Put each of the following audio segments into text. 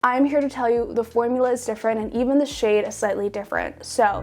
I'm here to tell you the formula is different and even the shade is slightly different. So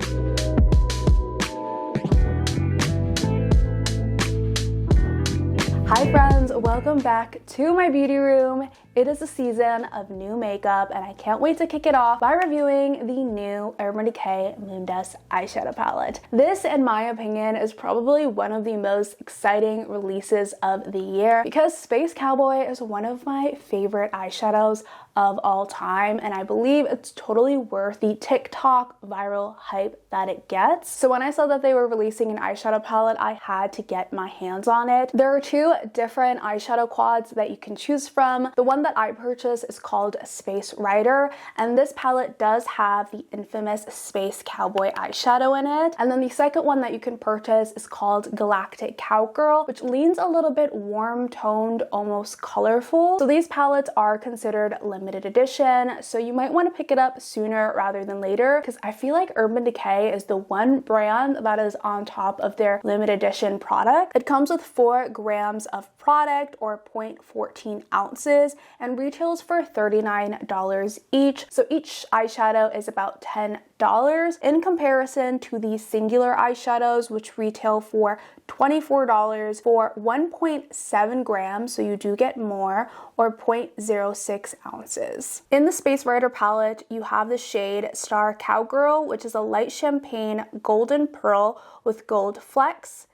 hi friends, welcome back to my beauty room. It is the season of new makeup and I can't wait to kick it off by reviewing the new Urban Decay Moondust Eyeshadow palette. This, in my opinion, is probably one of the most exciting releases of the year because Space Cowboy is one of my favorite eyeshadows of all time, and I believe it's totally worth the TikTok viral hype that it gets. So when I saw that they were releasing an eyeshadow palette, I had to get my hands on it. There are two different eyeshadow quads that you can choose from. The one that I purchased is called Space Rider, and this palette does have the infamous Space Cowboy eyeshadow in it. And then the second one that you can purchase is called Galactic Cowgirl, which leans a little bit warm toned, almost colorful. So these palettes are considered limited edition, so you might want to pick it up sooner rather than later because I feel like Urban Decay is the one brand that is on top of their limited edition product. It comes with 4 grams of product or 0.14 ounces and retails for $39 each. So each eyeshadow is about $10 in comparison to the singular eyeshadows, which retail for $24 for 1.7 grams, so you do get more, or 0.06 ounces. In the Space Rider palette, you have the shade Star Cowgirl, which is a light champagne golden pearl with gold flecks.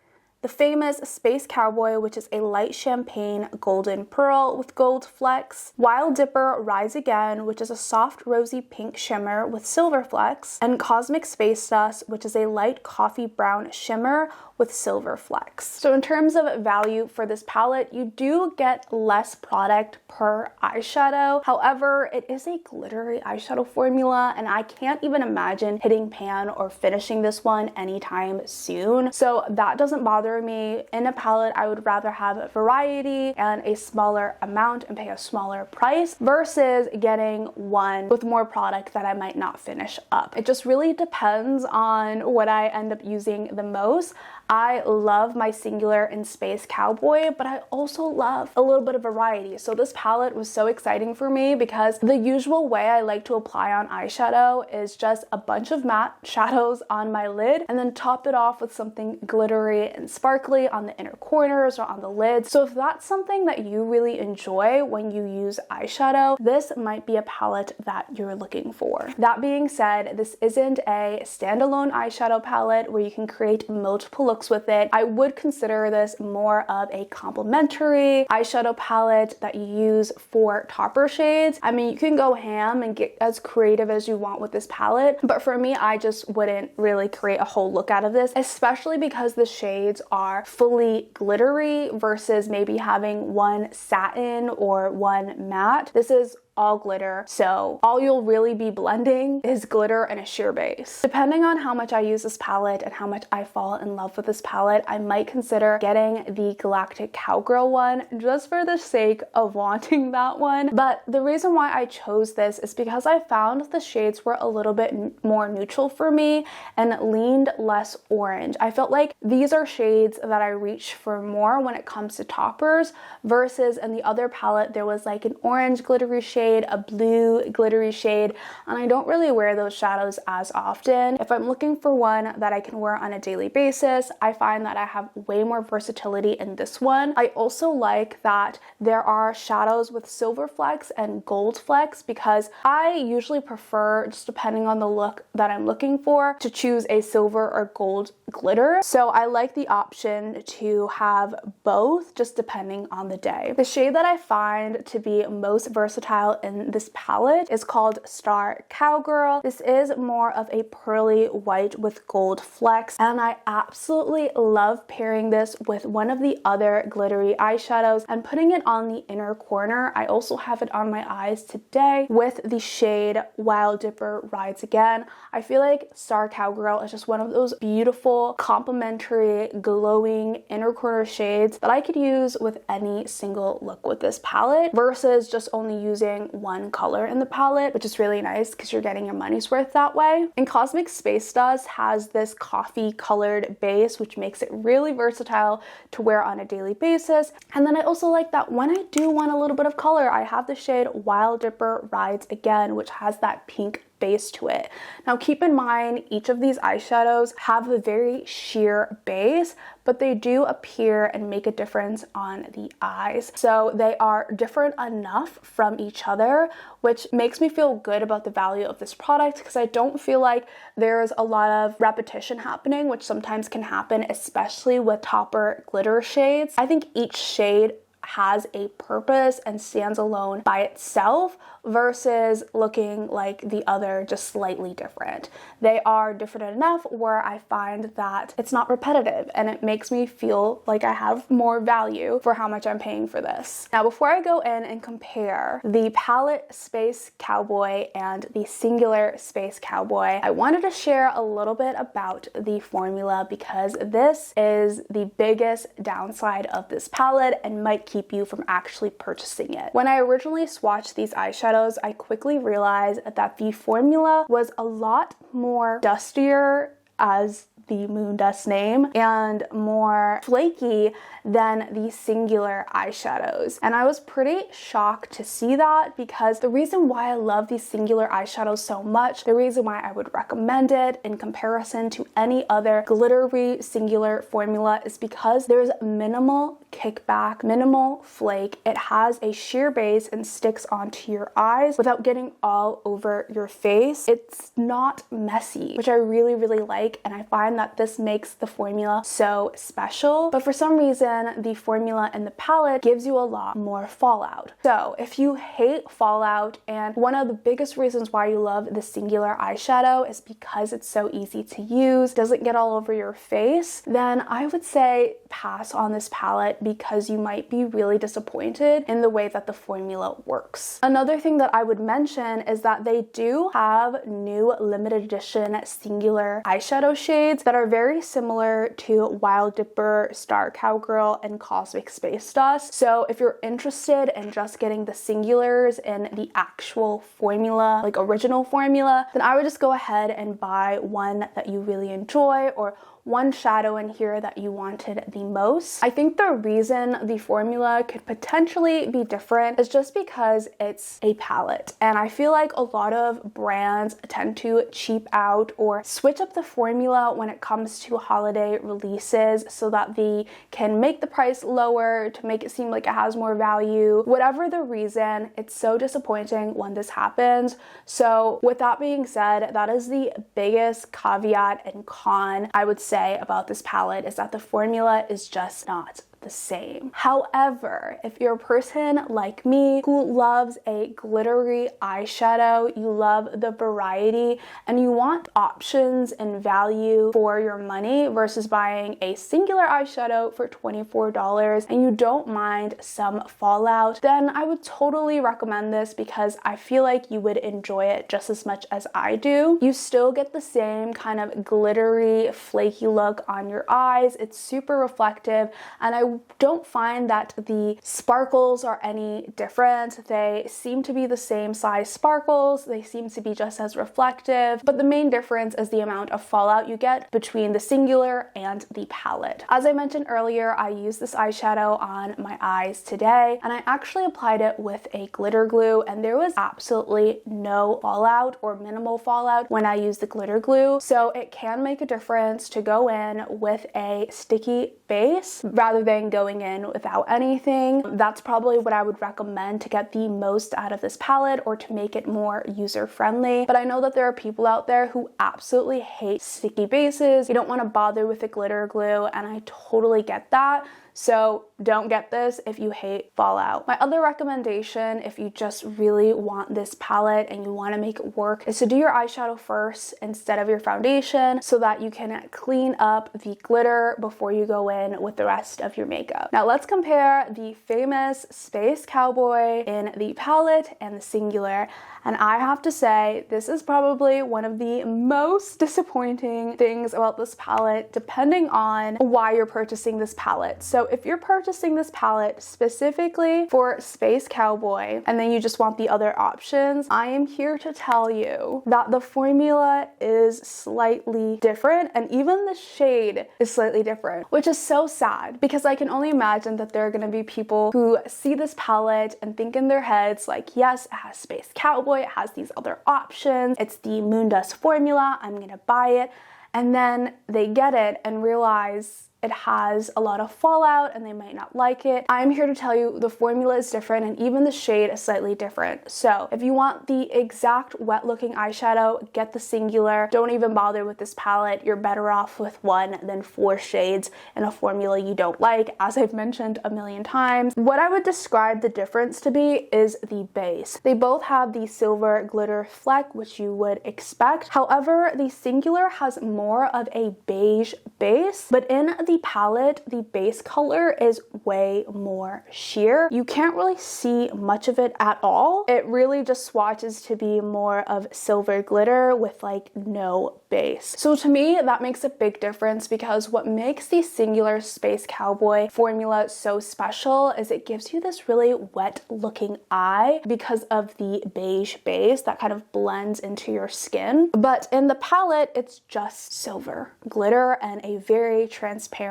The famous Space Cowboy, which is a light champagne golden pearl with gold flecks. Wild Dipper Rise Again, which is a soft rosy pink shimmer with silver flecks. And Cosmic Space Dust, which is a light coffee brown shimmer with silver flecks. So in terms of value for this palette, you do get less product per eyeshadow. However, it is a glittery eyeshadow formula and I can't even imagine hitting pan or finishing this one anytime soon. So that doesn't bother me. In a palette, I would rather have a variety and a smaller amount and pay a smaller price versus getting one with more product that I might not finish up. It just really depends on what I end up using the most. I love my singular and Space Cowboy, but I also love a little bit of variety. So this palette was so exciting for me because the usual way I like to apply on eyeshadow is just a bunch of matte shadows on my lid and then top it off with something glittery and sparkly on the inner corners or on the lids. So if that's something that you really enjoy when you use eyeshadow, this might be a palette that you're looking for. That being said, this isn't a standalone eyeshadow palette where you can create multiple looks with it. I would consider this more of a complementary eyeshadow palette that you use for topper shades. I mean, you can go ham and get as creative as you want with this palette, but for me, I just wouldn't really create a whole look out of this, especially because the shades are fully glittery versus maybe having one satin or one matte. This is all glitter, so all you'll really be blending is glitter and a sheer base. Depending on how much I use this palette and how much I fall in love with this palette, I might consider getting the Galactic Cowgirl one just for the sake of wanting that one. But the reason why I chose this is because I found the shades were a little bit more neutral for me and leaned less orange. I felt like these are shades that I reach for more when it comes to toppers versus in the other palette there was like an orange glittery shade, a blue glittery shade, and I don't really wear those shadows as often. If I'm looking for one that I can wear on a daily basis, I find that I have way more versatility in this one. I also like that there are shadows with silver flecks and gold flecks because I usually prefer, just depending on the look that I'm looking for, to choose a silver or gold glitter. So I like the option to have both just depending on the day. The shade that I find to be most versatile in this palette is called Star Cowgirl. This is more of a pearly white with gold flecks, and I absolutely love pairing this with one of the other glittery eyeshadows and putting it on the inner corner. I also have it on my eyes today with the shade Wild Dipper Rise Again. I feel like Star Cowgirl is just one of those beautiful, complementary, glowing inner corner shades that I could use with any single look with this palette versus just only using getting one color in the palette, which is really nice because you're getting your money's worth that way. And Cosmic Space Dust has this coffee colored base, which makes it really versatile to wear on a daily basis. And then I also like that when I do want a little bit of color, I have the shade Wild Dipper Rides Again, which has that pink base to it. Now keep in mind, each of these eyeshadows have a very sheer base, but they do appear and make a difference on the eyes. So they are different enough from each other, which makes me feel good about the value of this product because I don't feel like there's a lot of repetition happening, which sometimes can happen, especially with topper glitter shades. I think each shade has a purpose and stands alone by itself versus looking like the other, just slightly different. They are different enough where I find that it's not repetitive and it makes me feel like I have more value for how much I'm paying for this. Now, before I go in and compare the palette Space Cowboy and the Singular Space Cowboy, I wanted to share a little bit about the formula because this is the biggest downside of this palette and might keep you from actually purchasing it. When I originally swatched these eyeshadows, I quickly realized that the formula was a lot more dustier, as the Moondust name, and more flaky than the Singular eyeshadows. And I was pretty shocked to see that because the reason why I love these Singular eyeshadows so much, the reason why I would recommend it in comparison to any other glittery Singular formula is because there's minimal kickback, minimal flake. It has a sheer base and sticks onto your eyes without getting all over your face. It's not messy, which I really, really like, and I find that this makes the formula so special. But for some reason, the formula in the palette gives you a lot more fallout. So if you hate fallout, and one of the biggest reasons why you love the Singular eyeshadow is because it's so easy to use, doesn't get all over your face, then I would say pass on this palette because you might be really disappointed in the way that the formula works. Another thing that I would mention is that they do have new limited edition Singular eyeshadow shades that are very similar to Wild Dipper, Star Cowgirl, and Cosmic Space Dust. So if you're interested in just getting the Singulars in the actual formula, like original formula, then I would just go ahead and buy one that you really enjoy or one shadow in here that you wanted the most. I think the reason the formula could potentially be different is just because it's a palette. And I feel like a lot of brands tend to cheap out or switch up the formula when it comes to holiday releases so that they can make the price lower to make it seem like it has more value. Whatever the reason, it's so disappointing when this happens. So with that being said, that is the biggest caveat and con I would say about this palette, is that the formula is just not the same. However, if you're a person like me who loves a glittery eyeshadow, you love the variety, and you want options and value for your money versus buying a Singular eyeshadow for $24 and you don't mind some fallout, then I would totally recommend this because I feel like you would enjoy it just as much as I do. You still get the same kind of glittery, flaky look on your eyes. It's super reflective, and I don't find that the sparkles are any different. They seem to be the same size sparkles. They seem to be just as reflective, but the main difference is the amount of fallout you get between the Singular and the palette. As I mentioned earlier, I used this eyeshadow on my eyes today, and I actually applied it with a glitter glue, and there was absolutely no fallout or minimal fallout when I used the glitter glue. So it can make a difference to go in with a sticky base rather than going in without anything. That's probably what I would recommend to get the most out of this palette or to make it more user-friendly. But I know that there are people out there who absolutely hate sticky bases. You don't want to bother with the glitter glue, and I totally get that. So don't get this if you hate fallout. My other recommendation, if you just really want this palette and you want to make it work, is to do your eyeshadow first instead of your foundation so that you can clean up the glitter before you go in with the rest of your makeup. Now let's compare the famous Space Cowboy in the palette and the Singular. And I have to say, this is probably one of the most disappointing things about this palette, depending on why you're purchasing this palette. So if you're purchasing purchasing this palette specifically for Space Cowboy and then you just want the other options, I am here to tell you that the formula is slightly different and even the shade is slightly different, which is so sad because I can only imagine that there are going to be people who see this palette and think in their heads like, yes, it has Space Cowboy, it has these other options, it's the Moondust formula, I'm gonna buy it, and then they get it and realize it has a lot of fallout and they might not like it. I'm here to tell you the formula is different and even the shade is slightly different. So if you want the exact wet looking eyeshadow, get the singular. Don't even bother with this palette. You're better off with one than 4 shades in a formula you don't like, as I've mentioned a million times. What I would describe the difference to be is the base. They both have the silver glitter fleck, which you would expect. However, the singular has more of a beige base, but in the palette, the base color is way more sheer. You can't really see much of it at all. It really just swatches to be more of silver glitter with like no base. So to me, that makes a big difference because what makes the singular Space Cowboy formula so special is it gives you this really wet looking eye because of the beige base that kind of blends into your skin. But in the palette, it's just silver glitter and a very transparent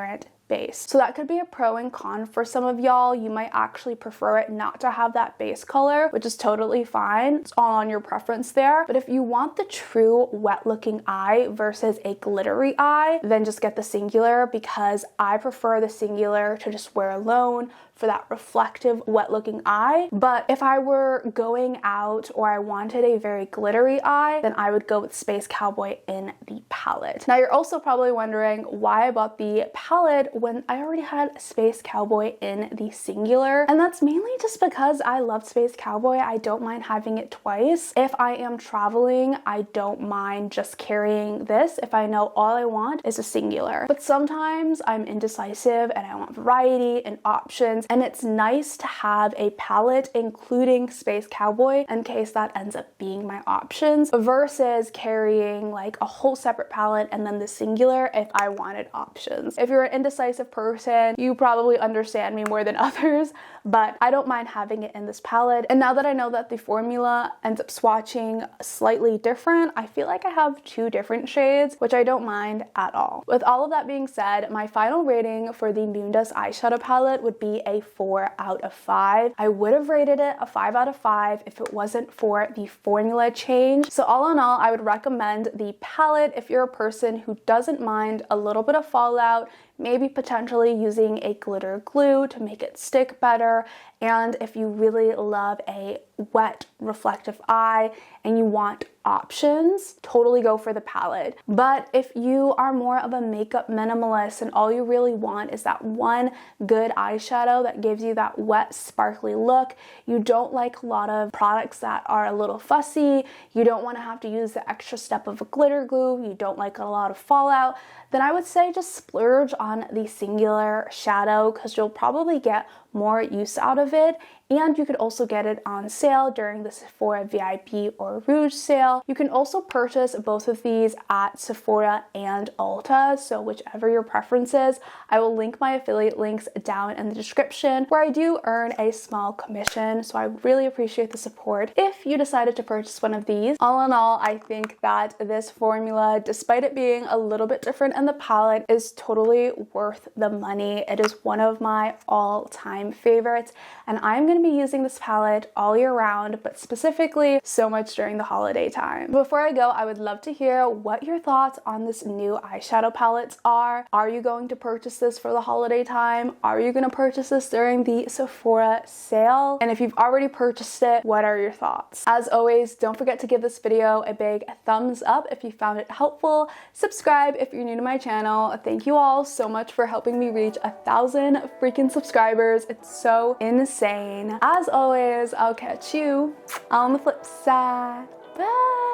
base. So that could be a pro and con for some of y'all. You might actually prefer it not to have that base color, which is totally fine. It's all on your preference there. But if you want the true wet looking eye versus a glittery eye, then just get the singular because I prefer the singular to just wear alone for that reflective wet looking eye. But if I were going out or I wanted a very glittery eye, then I would go with Space Cowboy in the palette. Now you're also probably wondering why I bought the palette when I already had Space Cowboy in the singular, and that's mainly just because I love Space Cowboy. I don't mind having it twice. If I am traveling, I don't mind just carrying this if I know all I want is a singular. But sometimes I'm indecisive and I want variety and options, and it's nice to have a palette including Space Cowboy in case that ends up being my options versus carrying like a whole separate palette and then the singular if I wanted options. If you're an indecisive person, you probably understand me more than others, but I don't mind having it in this palette. And now that I know that the formula ends up swatching slightly different, I feel like I have 2 different shades, which I don't mind at all. With all of that being said, my final rating for the Moondust eyeshadow palette would be a 4 out of 5. I would have rated it a 5 out of 5 if it wasn't for the formula change. So all in all, I would recommend the palette if you're a person who doesn't mind a little bit of fallout, maybe potentially using a glitter glue to make it stick better, and if you really love a wet reflective eye and you want options, totally go for the palette. But if you are more of a makeup minimalist and all you really want is that one good eyeshadow that gives you that wet sparkly look, you don't like a lot of products that are a little fussy, you don't want to have to use the extra step of a glitter glue, you don't like a lot of fallout, then I would say just splurge on the singular shadow because you'll probably get more use out of it, and you could also get it on sale during the Sephora VIP or Rouge sale. You can also purchase both of these at Sephora and Ulta, so whichever your preference is. I will link my affiliate links down in the description where I do earn a small commission, so I really appreciate the support if you decided to purchase one of these. All in all, I think that this formula, despite it being a little bit different in the palette, is totally worth the money. It is one of my all-time favorites, and I'm going to be using this palette all year round, but specifically so much during the holiday time. Before I go, I would love to hear what your thoughts on this new eyeshadow palettes are. Are you going to purchase this for the holiday time? Are you going to purchase this during the Sephora sale? And if you've already purchased it, what are your thoughts? As always, don't forget to give this video a big thumbs up if you found it helpful. Subscribe if you're new to my channel. Thank you all so much for helping me reach 1,000 freaking subscribers. It's so insane. As always, I'll catch you on the flip side. Bye!